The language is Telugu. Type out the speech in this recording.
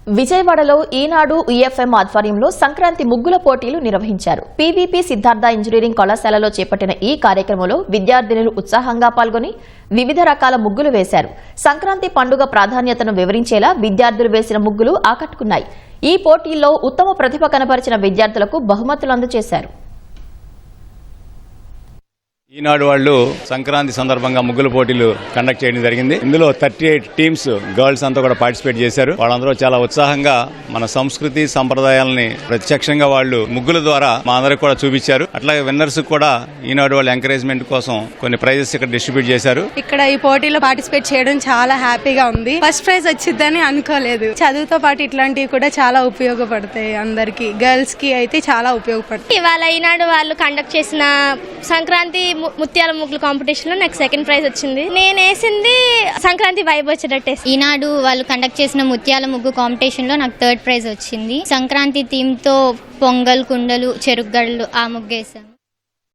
విజయవాడలో ఈనాడు ఈఎఫ్ఎం ఆధ్వర్యంలో సంక్రాంతి ముగ్గుల పోటీలు నిర్వహించారు. పీవీపీ సిద్ధార్థ ఇంజనీరింగ్ కళాశాలలో చేపట్టిన ఈ కార్యక్రమంలో విద్యార్థినులు ఉత్సాహంగా పాల్గొని వివిధ రకాల ముగ్గులు వేశారు. సంక్రాంతి పండుగ ప్రాధాన్యతను వివరించేలా విద్యార్థులు వేసిన ముగ్గులు ఆకట్టుకున్నాయి. ఈ పోటీల్లో ఉత్తమ ప్రతిభ కనబరిచిన విద్యార్థులకు బహుమతులు అందజేశారు. ఈనాడు వాళ్ళు సంక్రాంతి సందర్భంగా ముగ్గుల పోటీలు కండక్ట్ చేయడం జరిగింది. ఇందులో 38 టీమ్స్ గర్ల్స్ అంతా కూడా పార్టిసిపేట్ చేశారు. వాళ్ళందరూ చాలా ఉత్సాహంగా మన సంస్కృతి సంప్రదాయాలని ప్రత్యక్షంగా వాళ్ళు ముగ్గుల ద్వారా మా అందరికి కూడా చూపించారు. అట్లాగే విన్నర్స్ కూడా ఈనాడు వాళ్ళ ఎంకరేజ్మెంట్ కోసం కొన్ని ప్రైజెస్ ఇక్కడ డిస్ట్రిబ్యూట్ చేశారు. ఇక్కడ ఈ పోటీలో పార్టిసిపేట్ చేయడం చాలా హ్యాపీగా ఉంది. ఫస్ట్ ప్రైజ్ వచ్చిందని అనుకోలేదు. చదువుతో పాటు ఇట్లాంటివి కూడా చాలా ఉపయోగపడతాయి. అందరికి గర్ల్స్ కి అయితే చాలా ఉపయోగపడతాయి. ఇవాళ ఈనాడు వాళ్ళు కండక్ట్ చేసిన సంక్రాంతి ముత్యాల ముగ్గులు కాంపిటీషన్ లో నాకు సెకండ్ ప్రైజ్ వచ్చింది. నేను వేసింది సంక్రాంతి వైబ్ వచ్చేటట్టు. ఈనాడు వాళ్ళు కండక్ట్ చేసిన ముత్యాల ముగ్గు కాంపిటీషన్ లో నాకు థర్డ్ ప్రైజ్ వచ్చింది. సంక్రాంతి థీమ్ తో పొంగల్, కుండలు, చెరుకుగడలు ఆ ముగ్గేసాను.